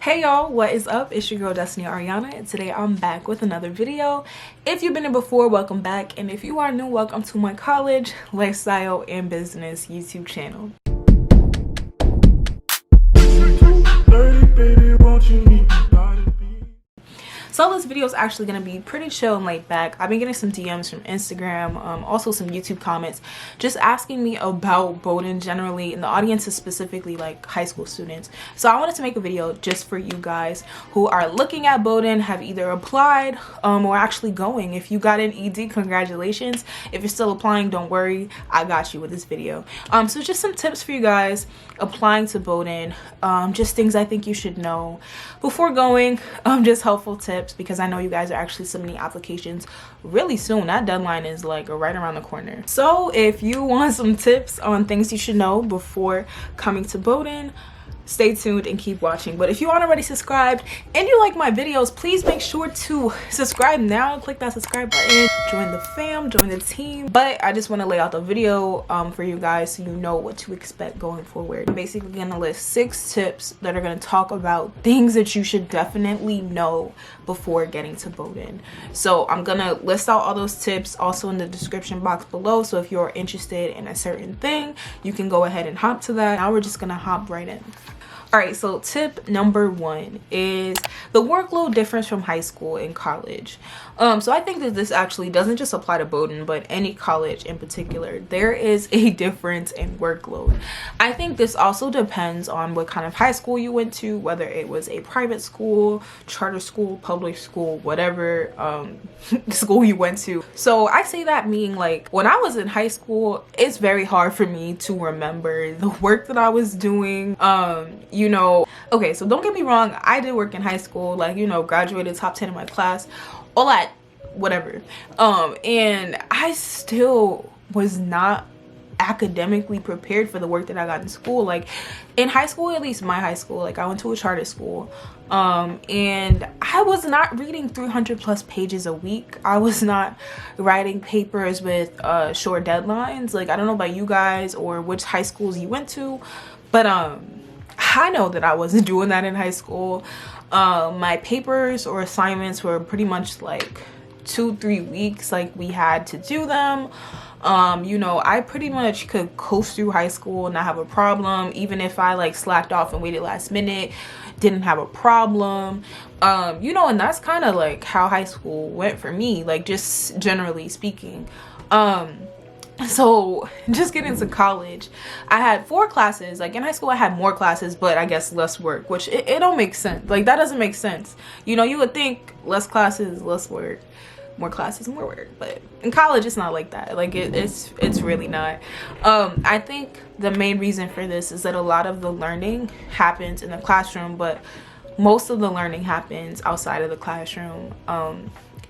Hey y'all, what is up? It's your girl Destiny Ariana, and today I'm back with another video. If you've been here before, welcome back, and if you are new, welcome to my college, lifestyle, and business YouTube channel. So this video is actually going to be pretty chill and laid back. I've been getting some DMs from Instagram, also some YouTube comments, just asking me about Bowdoin generally, and the audience is specifically like high school students. So I wanted to make a video just for you guys who are looking at Bowdoin, have either applied or actually going. If you got an ED, congratulations. If you're still applying, don't worry, I got you with this video. So just some tips for you guys applying to Bowdoin, just things I think you should know before going, just helpful tips, because I know you guys are actually submitting applications really soon. That deadline is like right around the corner. So if you want some tips on things you should know before coming to Bowdoin, stay tuned and keep watching. But if you aren't already subscribed and you like my videos, please make sure to subscribe now. Click that subscribe button, join the fam, join the team. But I just want to lay out the video for you guys so you know what to expect going forward. I'm basically gonna list 6 tips that are going to talk about things that you should definitely know before getting to Bowdoin. So I'm gonna list out all those tips also in the description box below, so if you're interested in a certain thing, you can go ahead and hop to that. Now we're just gonna hop right in. All right, so tip number 1 is the workload difference from high school and college. So I think that this actually doesn't just apply to Bowdoin, but any college in particular. There is a difference in workload. I think this also depends on what kind of high school you went to, whether it was a private school, charter school, public school, whatever school you went to. So I say that meaning, like, when I was in high school, it's very hard for me to remember the work that I was doing. You know, okay, so don't get me wrong, I did work in high school, like, you know, graduated top 10 in my class, all that, whatever. And I still was not academically prepared for the work that I got in school. Like in high school, at least my high school, like I went to a charter school, and I was not reading 300 plus pages a week. I was not writing papers with short deadlines. Like, I don't know about you guys or which high schools you went to, but I know that I wasn't doing that in high school. My papers or assignments were pretty much like 2-3 weeks, like we had to do them. You know, I pretty much could coast through high school and not have a problem. Even if I like slacked off and waited last minute, didn't have a problem. You know, and that's kind of like how high school went for me, like just generally speaking. So just getting to college, I had 4 classes. Like in high school I had more classes, but I guess less work, which it don't make sense. Like that doesn't make sense. You know, you would think less classes, less work, more classes, more work, but in college it's not like that. Like it's really not. I think the main reason for this is that a lot of the learning happens in the classroom, but most of the learning happens outside of the classroom.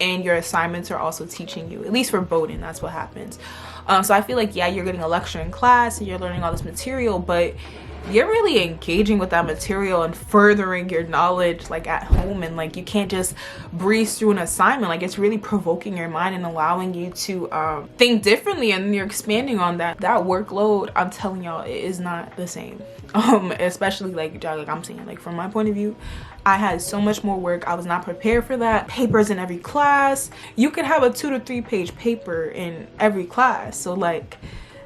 And your assignments are also teaching you, at least for Bowdoin, that's what happens. So I feel like, yeah, you're getting a lecture in class and you're learning all this material, but you're really engaging with that material and furthering your knowledge like at home. And like you can't just breeze through an assignment. Like it's really provoking your mind and allowing you to think differently, and you're expanding on that workload. I'm telling y'all, it is not the same. Especially like I'm saying, like from my point of view, I had so much more work. I was not prepared for that. Papers in every class. You could have a 2 to 3 page paper in every class. So like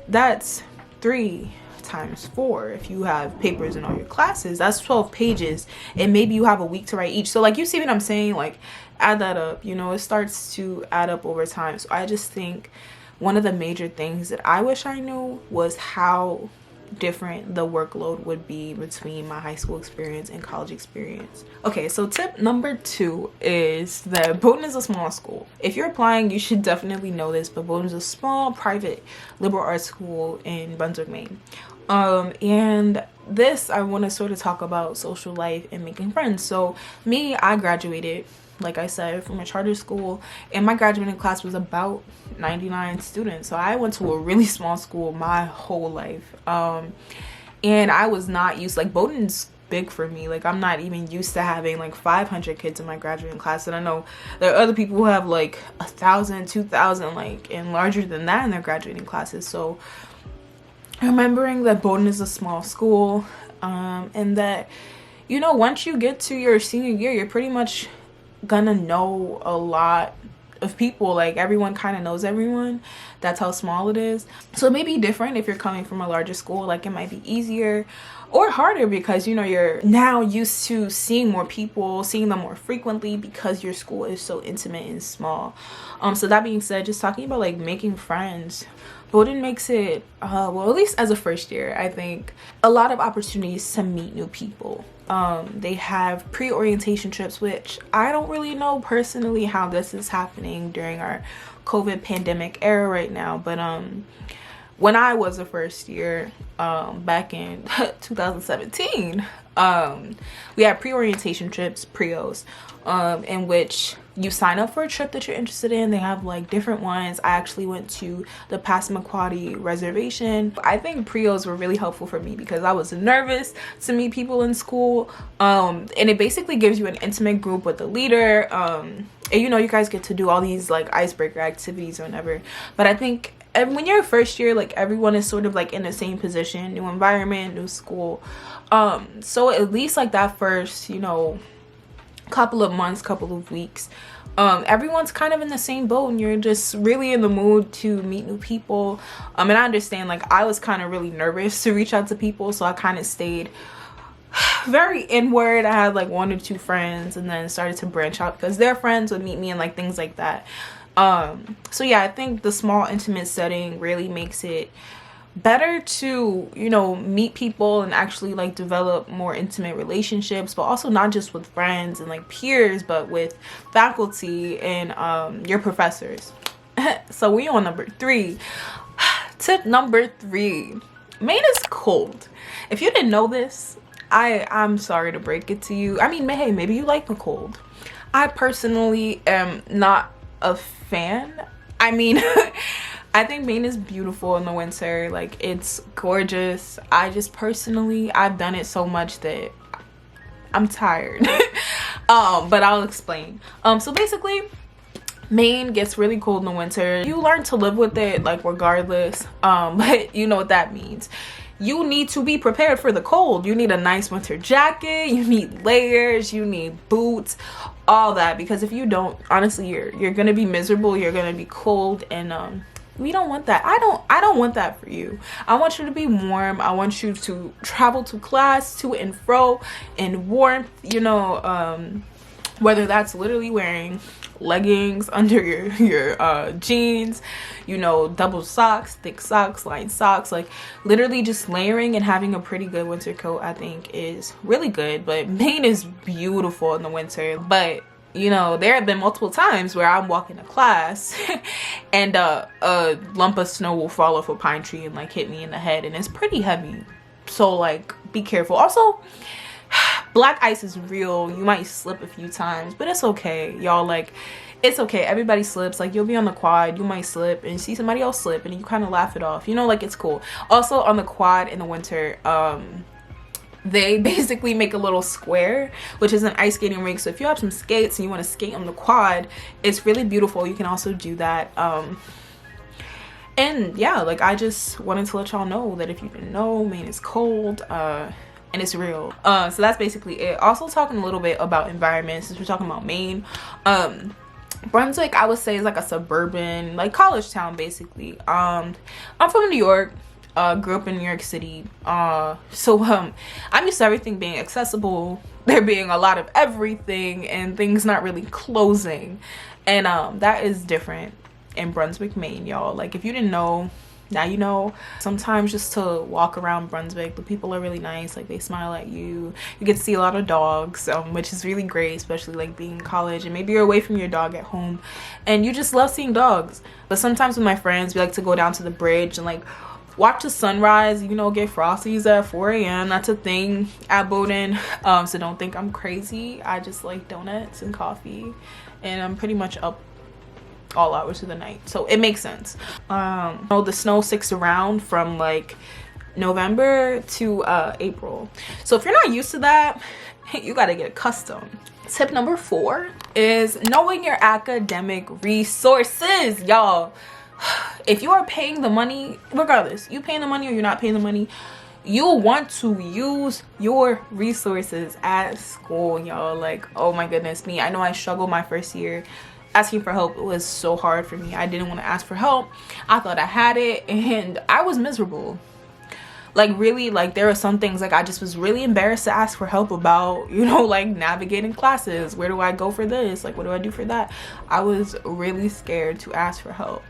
that's 3 times 4. If you have papers in all your classes, that's 12 pages, and maybe you have a week to write each. So like, you see what I'm saying? Like add that up, you know, it starts to add up over time. So I just think one of the major things that I wish I knew was how different the workload would be between my high school experience and college experience. Okay, so tip number 2 is that Bowdoin is a small school. If you're applying, you should definitely know this, but Bowdoin is a small private liberal arts school in Brunswick, Maine. And this, I want to sort of talk about social life and making friends. So me, I graduated, like I said, from a charter school, and my graduating class was about 99 students. So I went to a really small school my whole life. And I was not used, like Bowdoin's big for me. Like I'm not even used to having like 500 kids in my graduating class. And I know there are other people who have like 1,000, 2,000, like, and larger than that in their graduating classes. So remembering that Bowdoin is a small school, and that you know, once you get to your senior year, you're pretty much gonna know a lot of people. Like, everyone kind of knows everyone. That's how small it is. So it may be different if you're coming from a larger school. Like, it might be easier or harder because, you know, you're now used to seeing more people, seeing them more frequently because your school is so intimate and small. So that being said, just talking about like making friends, Bowdoin makes it, well, at least as a first year, I think, a lot of opportunities to meet new people. They have pre-orientation trips, which I don't really know personally how this is happening during our COVID pandemic era right now, but when I was a first year, back in 2017, we had pre-orientation trips, prios, in which you sign up for a trip that you're interested in. They have like different ones. I actually went to the Passamaquoddy reservation. I think prios were really helpful for me because I was nervous to meet people in school, and it basically gives you an intimate group with the leader, and you know, you guys get to do all these like icebreaker activities or whatever. But I think when you're first year, like, everyone is sort of like in the same position, new environment, new school, so at least like that first, you know, couple of months, couple of weeks, everyone's kind of in the same boat and you're just really in the mood to meet new people. And I understand, like, I was kind of really nervous to reach out to people, so I kind of stayed very inward. I had like 1 or 2 friends and then started to branch out because their friends would meet me and like things like that. So yeah, I think the small intimate setting really makes it better to, you know, meet people and actually like develop more intimate relationships, but also not just with friends and like peers, but with faculty and your professors. So we on number 3. Tip number 3, Maine is cold. If you didn't know this, I'm sorry to break it to you. I mean, hey, maybe you like the cold. I personally am not a fan. I mean, I think Maine is beautiful in the winter. Like, it's gorgeous. I just personally, I've done it so much that I'm tired. But I'll explain. So basically, Maine gets really cold in the winter. You learn to live with it, like, regardless. But you know what that means. You need to be prepared for the cold. You need a nice winter jacket, you need layers, you need boots, all that, because if you don't, honestly, you're gonna be miserable, you're gonna be cold, and we don't want that. I don't want that for you. I want you to be warm. I want you to travel to class to and fro in warmth, you know, whether that's literally wearing leggings under your jeans, you know, double socks, thick socks, lined socks, like literally just layering and having a pretty good winter coat, I think is really good. But Maine is beautiful in the winter, but you know, there have been multiple times where I'm walking to class and a lump of snow will fall off a pine tree and like hit me in the head, and it's pretty heavy, so like be careful. Also, black ice is real. You might slip a few times, but it's okay, y'all. Like, it's okay. Everybody slips. Like, you'll be on the quad, you might slip and see somebody else slip and you kind of laugh it off, you know, like, it's cool. Also, on the quad in the winter, they basically make a little square, which is an ice skating rink. So if you have some skates and you want to skate on the quad, it's really beautiful. You can also do that. And yeah, like, I just wanted to let y'all know that if you didn't know, Maine is cold, and it's real. So that's basically it. Also, talking a little bit about environment, since we're talking about Maine, Brunswick, I would say, is like a suburban, like, college town, basically. I'm from New York. Grew up in New York City, so I'm used to everything being accessible, there being a lot of everything, and things not really closing, and that is different in Brunswick, Maine, y'all. Like, if you didn't know, now you know. Sometimes just to walk around Brunswick, the people are really nice. Like, they smile at you. You get to see a lot of dogs, which is really great, especially like being in college and maybe you're away from your dog at home and you just love seeing dogs. But sometimes with my friends, we like to go down to the bridge and like watch the sunrise, you know, get frosties at 4 a.m. That's a thing at Bowdoin. So don't think I'm crazy. I just like donuts and coffee, and I'm pretty much up all hours of the night, so it makes sense. The snow sticks around from like November to April, so if you're not used to that, you got to get accustomed. Tip number 4 is knowing your academic resources, y'all. If you are paying the money, regardless, you paying the money or you're not paying the money, you'll want to use your resources at school, y'all. Like, oh my goodness me, I know I struggled my first year. Asking for help was so hard for me. I didn't want to ask for help. I thought I had it and I was miserable. Like, really, like, there are some things like I just was really embarrassed to ask for help about, you know, like navigating classes. Where do I go for this? Like, what do I do for that? I was really scared to ask for help.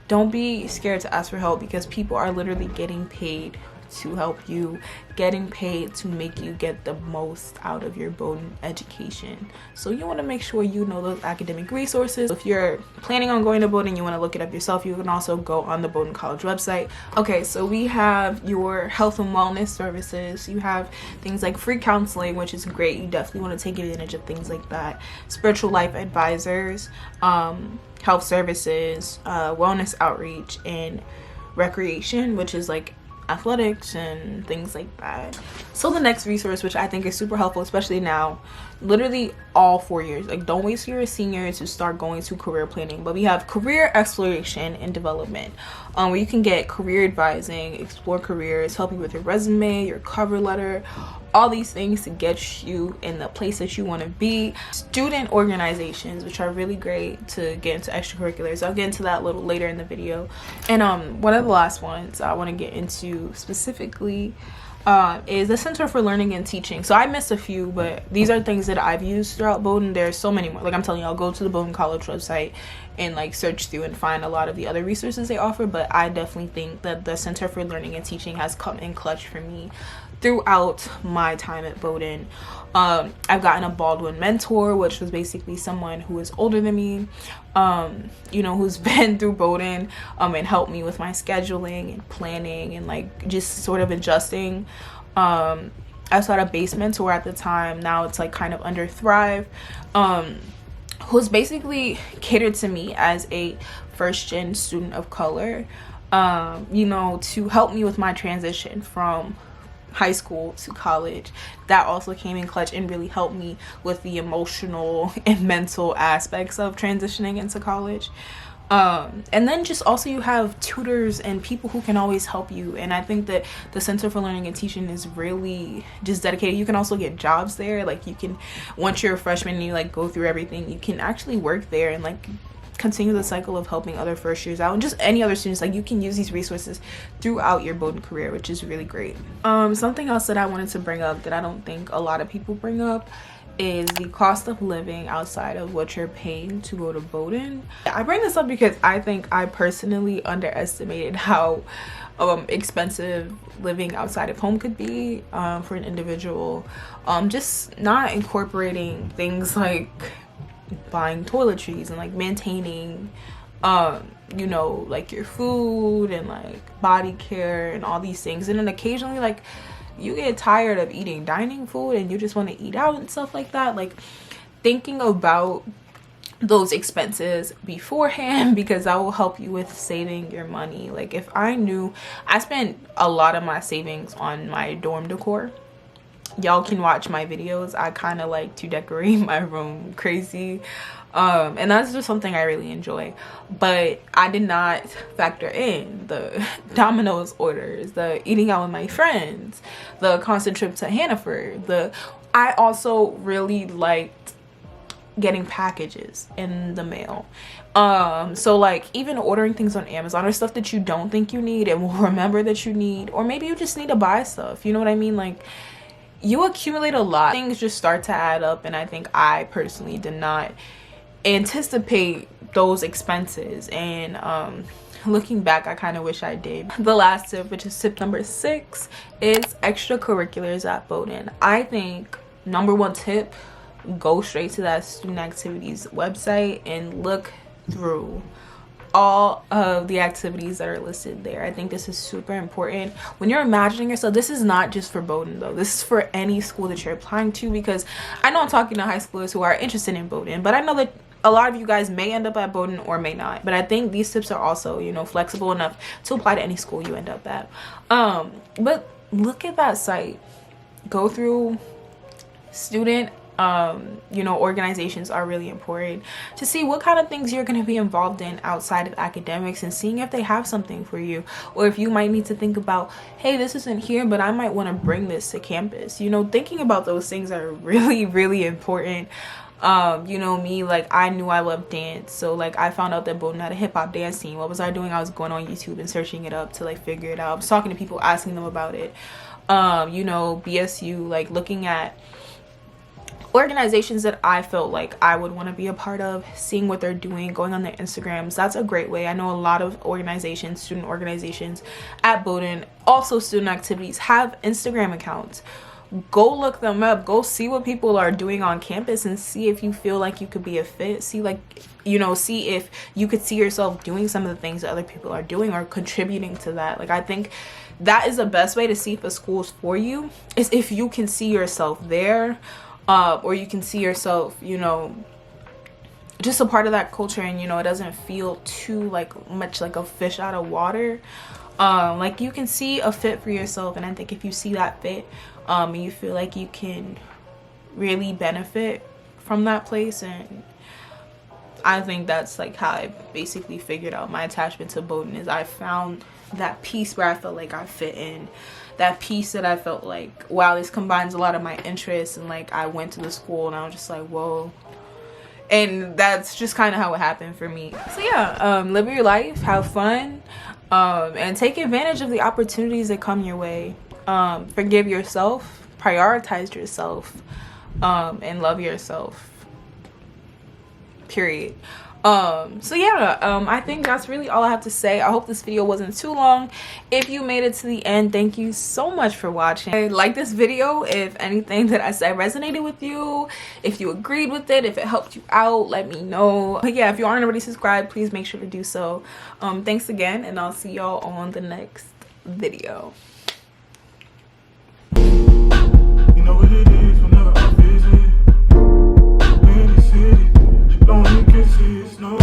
Don't be scared to ask for help, because people are literally getting paid to help you, getting paid to make you get the most out of your Bowdoin education. So you want to make sure you know those academic resources. If you're planning on going to Bowdoin, you want to look it up yourself, you can also go on the Bowdoin College website. Okay, so we have your health and wellness services. You have things like free counseling, which is great. You definitely want to take advantage of things like that. Spiritual life advisors, health services, wellness outreach, and recreation, which is like athletics and things like that. So the next resource, which I think is super helpful, especially now, literally all 4 years, like, don't wait till you're a senior to start going to career planning, but we have career exploration and development, where you can get career advising, explore careers, help you with your resume, your cover letter, all these things to get you in the place that you want to be. Student organizations, which are really great to get into extracurriculars. I'll get into that a little later in the video. And one of the last ones I want to get into specifically is the Center for Learning and Teaching. So I missed a few, but these are things that I've used throughout Bowdoin. There's so many more. Like, I'm telling you, I'll go to the Bowdoin College website and like search through and find a lot of the other resources they offer, but I definitely think that the Center for Learning and Teaching has come in clutch for me throughout my time at Bowdoin. I've gotten a Baldwin mentor, which was basically someone who is older than me, you know, who's been through Bowdoin, and helped me with my scheduling and planning and like just sort of adjusting. I also had a base mentor at the time. Now it's like kind of under Thrive, who's basically catered to me as a first-gen student of color, you know, to help me with my transition from high school to college. That also came in clutch and really helped me with the emotional and mental aspects of transitioning into college. And then just also you have tutors and people who can always help you, and I think that the Center for Learning and Teaching is really just dedicated. You can also get jobs there. Like, you can, once you're a freshman and you like go through everything, you can actually work there and like continue the cycle of helping other first years out and just any other students. Like, you can use these resources throughout your Bowdoin career, which is really great. Something else that I wanted to bring up that I don't think a lot of people bring up is the cost of living outside of what you're paying to go to Bowdoin. I bring this up because I think I personally underestimated how expensive living outside of home could be for an individual. Just not incorporating things like buying toiletries and like maintaining you know, like your food and like body care and all these things. And then occasionally, like, you get tired of eating dining food and you just want to eat out and stuff like that. Like, thinking about those expenses beforehand, because that will help you with saving your money. Like, if I knew, I spent a lot of my savings on my dorm decor. Y'all can watch my videos. I kind of like to decorate my room crazy, and that's just something I really enjoy. But I did not factor in the Domino's orders, the eating out with my friends, the constant trip to Hannaford. I also really liked getting packages in the mail. So like, even ordering things on Amazon or stuff that you don't think you need and will remember that you need, or maybe you just need to buy stuff, you know what I mean? Like, you accumulate a lot, things just start to add up, and I think I personally did not anticipate those expenses. And looking back, I kind of wish I did. The last tip, which is tip number 6, is extracurriculars at Bowdoin. I think number 1 tip, go straight to that student activities website and look through all of the activities that are listed there. I think this is super important when you're imagining yourself. This is not just for Bowdoin though, this is for any school that you're applying to, because I know I'm talking to high schoolers who are interested in Bowdoin, but I know that a lot of you guys may end up at Bowdoin or may not. But I think these tips are also, you know, flexible enough to apply to any school you end up at. But look at that site, go through student you know, organizations are really important, to see what kind of things you're going to be involved in outside of academics, and seeing if they have something for you, or if you might need to think about, hey, this isn't here, but I might want to bring this to campus. You know, thinking about those things are really, really important. You know, me, like, I knew I loved dance, so like I found out that Bowdoin had a hip-hop dance team. What was I doing? I was going on YouTube and searching it up to like figure it out. I was talking to people, asking them about it. You know, BSU, like looking at organizations that I felt like I would want to be a part of, seeing what they're doing, going on their Instagrams. That's a great way. I know a lot of organizations, student organizations at Bowdoin, also student activities, have Instagram accounts. Go look them up, go see what people are doing on campus, and see if you feel like you could be a fit. See, like, you know, see if you could see yourself doing some of the things that other people are doing, or contributing to that. Like, I think that is the best way to see if a school is for you, is if you can see yourself there, or you can see yourself, you know, just a part of that culture, and you know, it doesn't feel too like much like a fish out of water. Like, you can see a fit for yourself, and I think if you see that fit, and you feel like you can really benefit from that place, and I think that's like how I basically figured out my attachment to Bowdoin, is I found that piece where I felt like I fit in, that piece that I felt like, wow, this combines a lot of my interests, and like I went to the school and I was just like, whoa. And that's just kind of how it happened for me. So yeah, live your life, have fun, and take advantage of the opportunities that come your way. Forgive yourself, prioritize yourself, and love yourself, period. So yeah, I think that's really all I have to say. I hope this video wasn't too long. If you made it to the end, thank you so much for watching. Like this video if anything that I said resonated with you, if you agreed with it, if it helped you out, let me know. But yeah, if you aren't already subscribed, please make sure to do so. Thanks again, and I'll see y'all on the next video. You know what it is whenever I visit. In the city, don't you can see it's no